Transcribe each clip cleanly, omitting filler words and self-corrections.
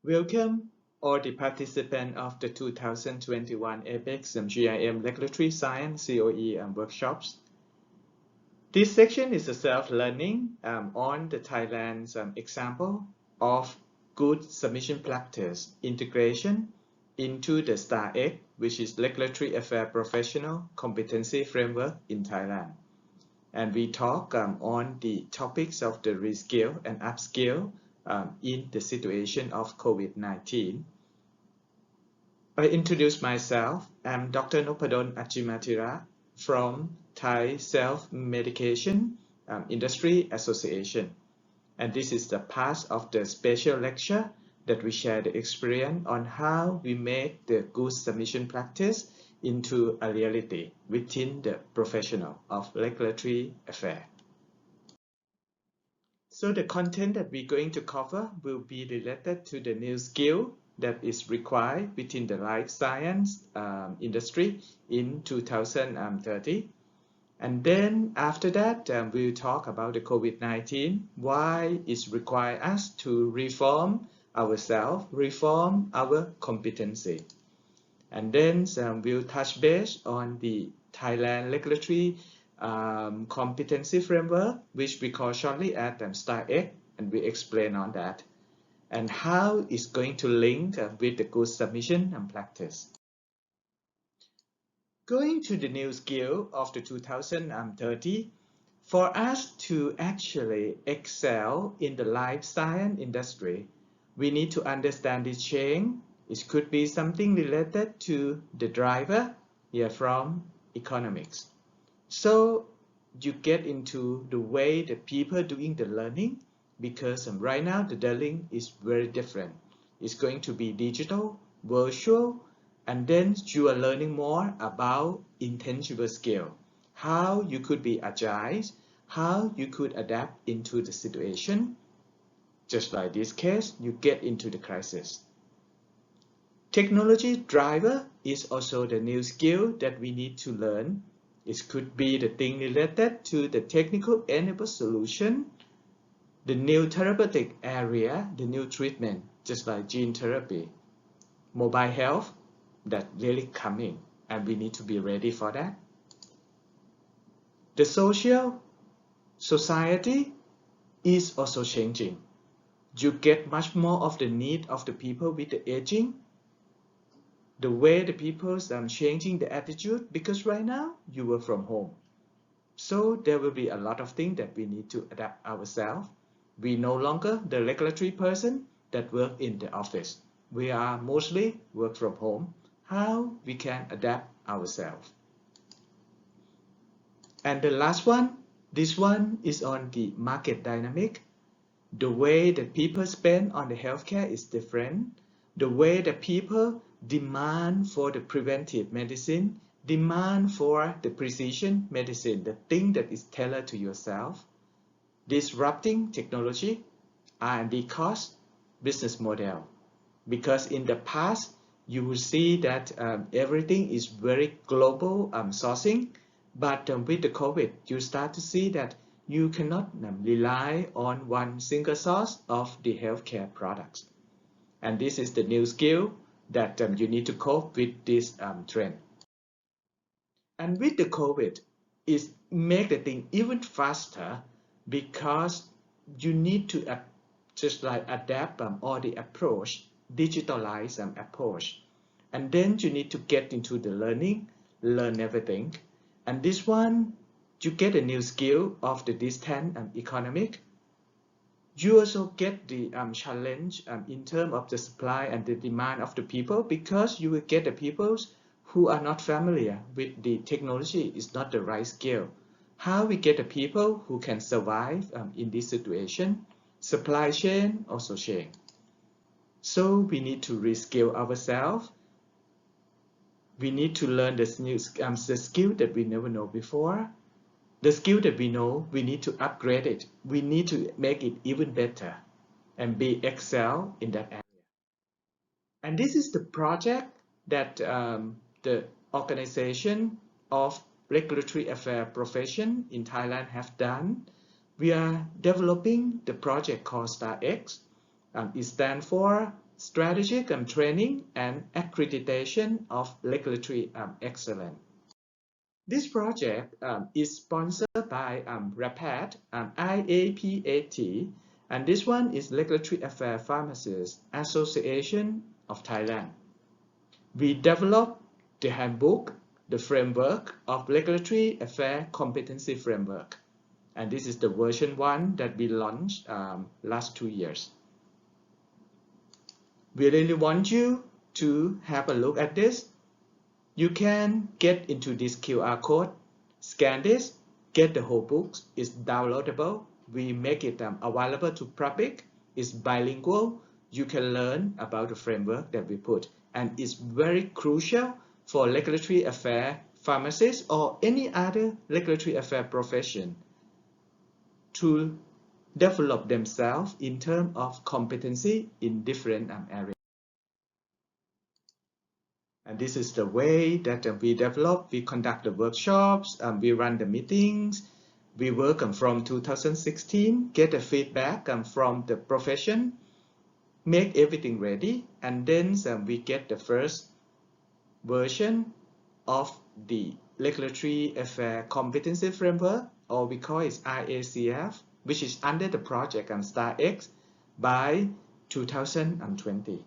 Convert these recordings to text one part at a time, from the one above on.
Welcome all the participants of the 2021 APEX GRM Regulatory Science COE workshops. This section is a self-learning on the Thailand's example of good submission practice integration into the STARx, which is Regulatory Affair Professional Competency Framework in Thailand. And we talk on the topics of the reskill and upskill in the situation of COVID-19. I introduce myself. I'm Dr. Nopadon Achimatira from Thai Self-Medication Industry Association. And this is the part of the special lecture that we share the experience on how we make the good submission practice into a reality within the professional of regulatory affairs. So the content that we're going to cover will be related to the new skill that is required within the life science industry in 2030. And then after that, we'll talk about the COVID-19, why it's required us to reform ourselves, reform our competency. And then we'll touch base on the Thailand regulatory competency framework, which we call shortly as STARx, and we explain on that, and how it's going to link with the good submission and practice. Going to the new skill of the 2030, for us to actually excel in the life science industry, we need to understand this change. It could be something related to the driver from economics. So you get into the way the people doing the learning, because right now the learning is very different. It's going to be digital, virtual, and then you are learning more about intangible skill, how you could be agile, how you could adapt into the situation. Just like this case, you get into the crisis. Technology driver is also the new skill that we need to learn. It could be the thing related to the technical enabled solution, the new therapeutic area, the new treatment, just like gene therapy, mobile health, that really coming, and we need to be ready for that. The society is also changing. You get much more of the need of the people with the aging, the way the people's changing the attitude, because right now you work from home. So there will be a lot of things that we need to adapt ourselves. We no longer the regulatory person that work in the office. We are mostly work from home. How we can adapt ourselves. And the last one, this one is on the market dynamic. The way that people spend on the healthcare is different. The way that people demand for the preventive medicine, demand for the precision medicine, the thing that is tailored to yourself, disrupting technology, R&D cost, business model. Because in the past, you will see that everything is very global sourcing, but with the COVID, you start to see that you cannot rely on one single source of the healthcare products. And this is the new skill that you need to cope with this trend. And with the COVID, it make the thing even faster, because you need to just like adapt or the approach, digitalize approach. And then you need to get into the learning, learn everything. And this one, you get a new skill of the distant economic. You also get the challenge in terms of the supply and the demand of the people, because you will get the people who are not familiar with the technology. Is not the right skill. How we get the people who can survive in this situation. Supply chain also change. So we need to reskill ourselves. We need to learn the skill that we never know before. The skill that we know, we need to upgrade it. We need to make it even better and be excel in that area. And this is the project that the organization of regulatory affairs profession in Thailand have done. We are developing the project called STARx. It stands for strategic training and accreditation of regulatory excellence. This project is sponsored by RAPAT, IAPAT, and this one is Regulatory Affairs Pharmacists Association of Thailand. We developed the handbook, the framework of Regulatory Affairs Competency Framework. And this is the version 1 that we launched last 2 years. We really want you to have a look at this. You can get into this QR code, scan this, get the whole book. It's downloadable. We make it available to public. It's bilingual. You can learn about the framework that we put. And it's very crucial for regulatory affairs pharmacists or any other regulatory affairs profession to develop themselves in terms of competency in different areas. And this is the way that we develop. We conduct the workshops, we run the meetings. We work from 2016, get the feedback from the profession, make everything ready, and then we get the first version of the Regulatory Affairs Competency Framework, or we call it IACF, which is under the project STARx by 2020.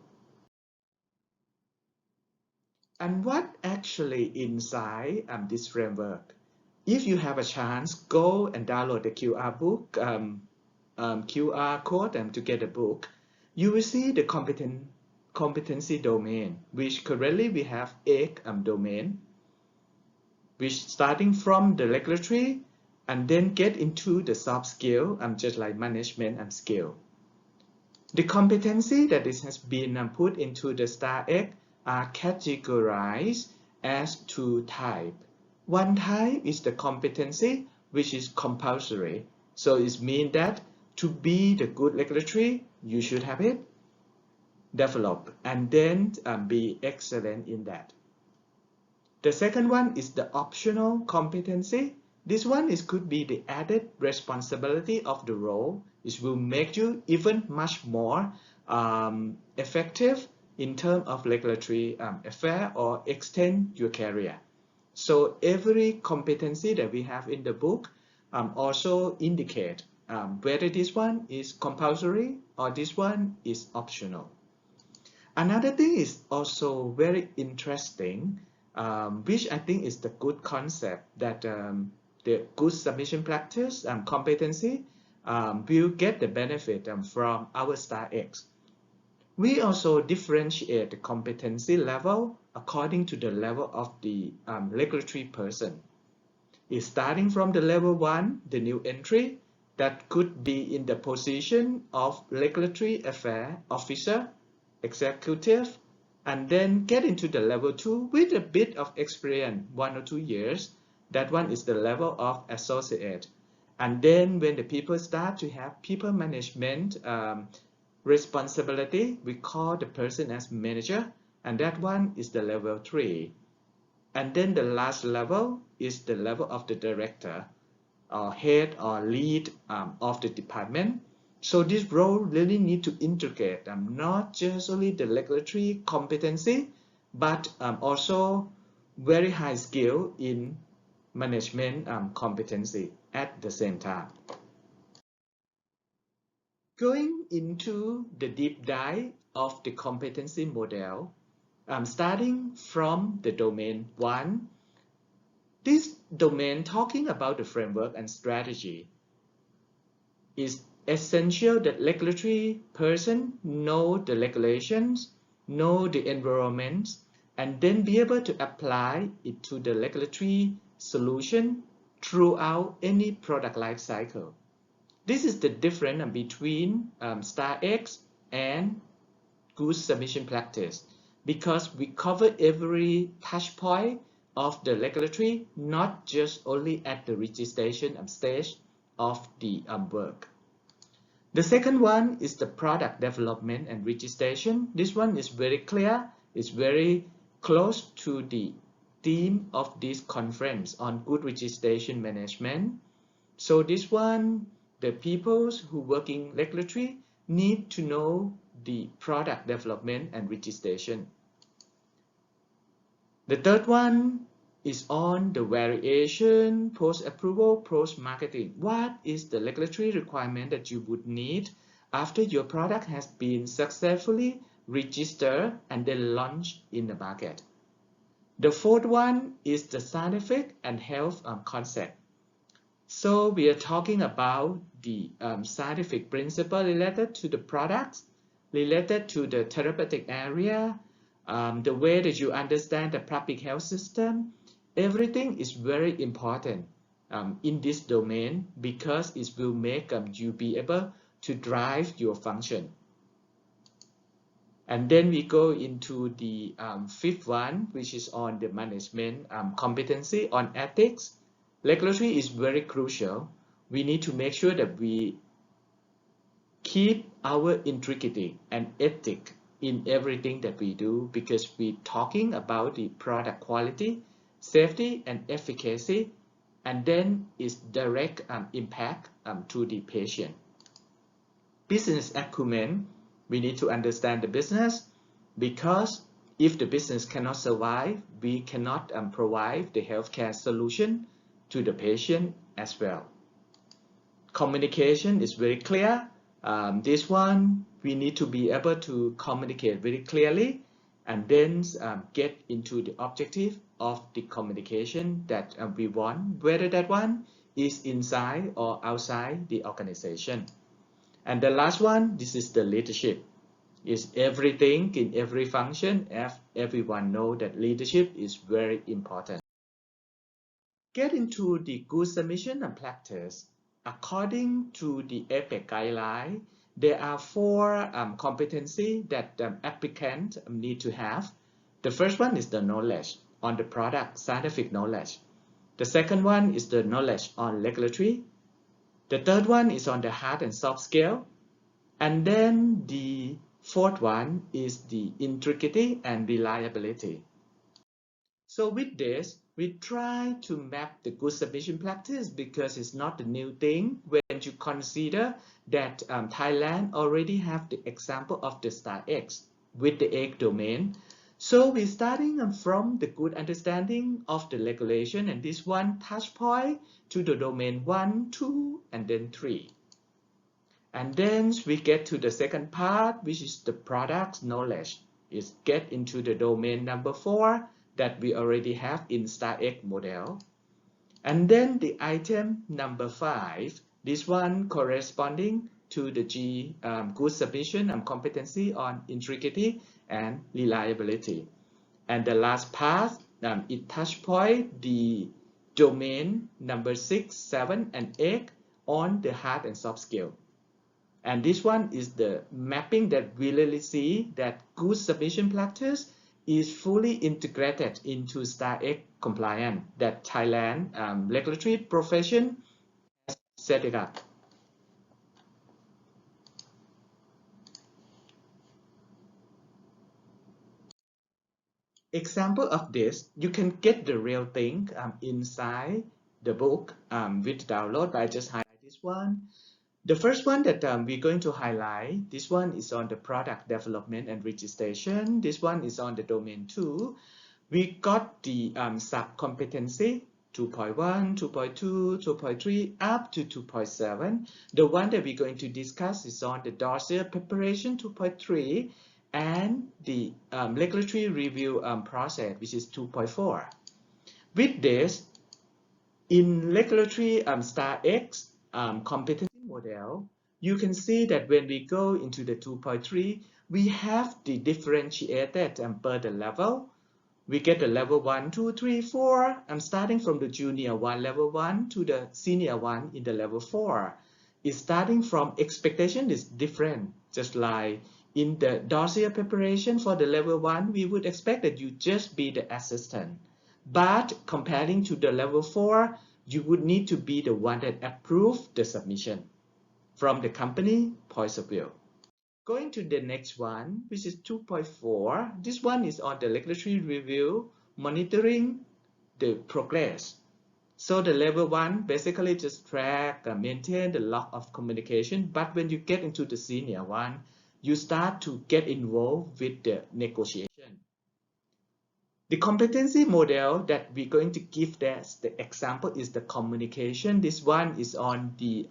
And what actually inside this framework? If you have a chance, go and download the QR code to get the book. You will see the competency domain, which currently we have 8 domain, which starting from the regulatory and then get into the soft skill, just like management and skill. The competency that has been put into the STARx are categorized as 2 types. One type is the competency, which is compulsory. So it means that to be the good regulatory, you should have it, develop, and then be excellent in that. The second one is the optional competency. This one could be the added responsibility of the role. It will make you even much more effective in terms of regulatory affair or extend your career. So every competency that we have in the book also indicate whether this one is compulsory or this one is optional. Another thing is also very interesting, which I think is the good concept that the good submission practice competency will get the benefit from our STARx. We also differentiate the competency level according to the level of the regulatory person. It's starting from the level 1, the new entry, that could be in the position of regulatory affairs officer, executive, and then get into the level 2 with a bit of experience, 1 or 2 years. That one is the level of associate. And then when the people start to have people management responsibility, we call the person as manager, and that one is the level 3. And then the last level is the level of the director or head or lead of the department. So this role really need to integrate not just only the regulatory competency, but also very high skill in management competency at the same time. Going into the deep dive of the competency model, starting from the domain 1, this domain talking about the framework and strategy is essential that regulatory person know the regulations, know the environment, and then be able to apply it to the regulatory solution throughout any product life cycle. This is the difference between STARx and good submission practice, because we cover every touch point of the regulatory, not just only at the registration stage of the work. The second one is the product development and registration. This one is very clear. It's very close to the theme of this conference on good registration management. So this one, the people who work in regulatory need to know the product development and registration. The third one is on the variation, post-approval, post-marketing. What is the regulatory requirement that you would need after your product has been successfully registered and then launched in the market? The fourth one is the scientific and health concept. So we are talking about the scientific principle related to the products, related to the therapeutic area, the way that you understand the public health system. Everything is very important in this domain because it will make you be able to drive your function. And then we go into the fifth one, which is on the management competency on ethics. Regulatory is very crucial. We need to make sure that we keep our integrity and ethic in everything that we do, because we're talking about the product quality, safety, and efficacy, and then its direct impact to the patient. Business acumen, we need to understand the business, because if the business cannot survive, we cannot provide the healthcare solution to the patient as well. Communication is very clear. This one, we need to be able to communicate very clearly and then get into the objective of the communication that we want, whether that one is inside or outside the organization. And the last one, this is the leadership. Is everything in every function. Everyone knows that leadership is very important. Get into the good submission and practice. According to the APEC guideline, there are 4 competencies that applicants need to have. The first one is the knowledge on the product, scientific knowledge. The second one is the knowledge on regulatory. The third one is on the hard and soft skill. And then the fourth one is the integrity and reliability. So with this, we try to map the good submission practice, because it's not a new thing when you consider that Thailand already have the example of the STARx with the 8 domain. So we're starting from the good understanding of the regulation, and this one touch point to the domain 1, 2, and then 3. And then we get to the second part, which is the product knowledge. Is get into the domain number 4 that we already have in STARx model. And then the item number 5, this one corresponding to the good submission and competency on integrity and reliability. And the last part, it touch point the domain number 6, 7, and 8 on the hard and soft skill. And this one is the mapping that we really see that good submission practice is fully integrated into STARx compliance that Thailand regulatory profession has set it up. Example of this, you can get the real thing inside the book with download, but I just highlight this one. The first one that we're going to highlight, this one is on the product development and registration. This one is on the domain 2. We got the sub-competency 2.1, 2.2, 2.3, up to 2.7. The one that we're going to discuss is on the dossier preparation 2.3 and the regulatory review process, which is 2.4. With this, in regulatory STARx competency model, you can see that when we go into the 2.3, we have the differentiated per the level. We get the level 1, 2, 3, 4. I'm starting from the junior 1, level 1, to the senior 1 in the level 4. It's starting from expectation is different. Just like in the dossier preparation for the level 1, we would expect that you just be the assistant. But comparing to the level 4, you would need to be the one that approves the submission from the company point of view. Going to the next one, which is 2.4. This one is on the regulatory review, monitoring the progress. So the level 1 basically just track, maintain the log of communication. But when you get into the senior one, you start to get involved with the negotiation. The competency model that we're going to give as the example is the communication. This one is on the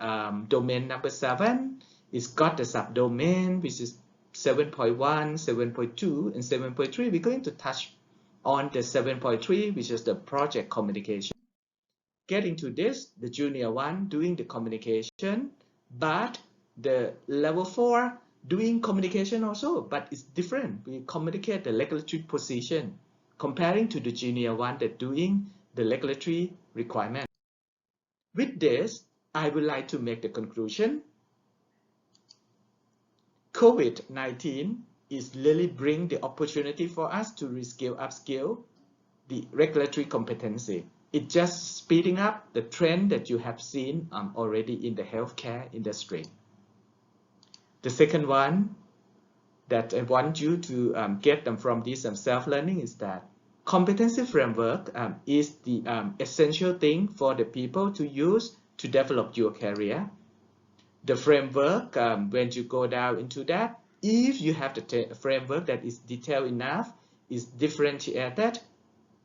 domain number 7. It's got the subdomain, which is 7.1, 7.2, and 7.3. We're going to touch on the 7.3, which is the project communication. Getting to this, the junior one doing the communication, but the level 4 doing communication also, but it's different. We communicate the regulatory position, comparing to the junior one that doing the regulatory requirement. With this, I would like to make the conclusion. COVID-19 is really bring the opportunity for us to reskill, upskill the regulatory competency. It's just speeding up the trend that you have seen already in the healthcare industry. The second one that I want you to get them from this self-learning is that competency framework is the essential thing for the people to use to develop your career. The framework, when you go down into that, if you have the framework that is detailed enough, is differentiated,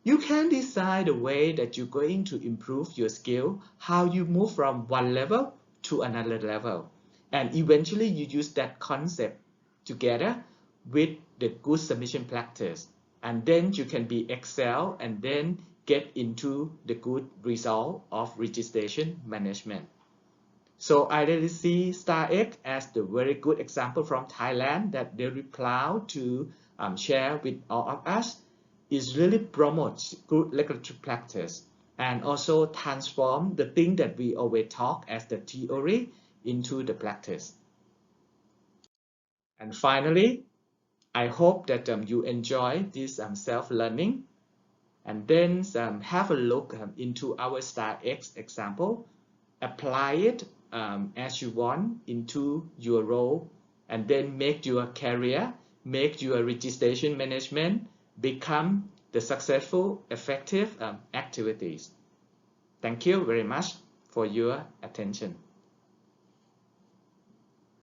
you can decide the way that you're going to improve your skill, how you move from one level to another level. And eventually you use that concept together with the good submission practice. And then you can be excel and then get into the good result of registration management. So I really see STARx as the very good example from Thailand that they're really proud to share with all of us. It really promotes good regulatory practice and also transform the thing that we always talk as the theory into the practice. And finally, I hope that you enjoy this self-learning, and then have a look into our STARx example, apply it as you want into your role, and then make your career, make your registration management become the successful, effective activities. Thank you very much for your attention.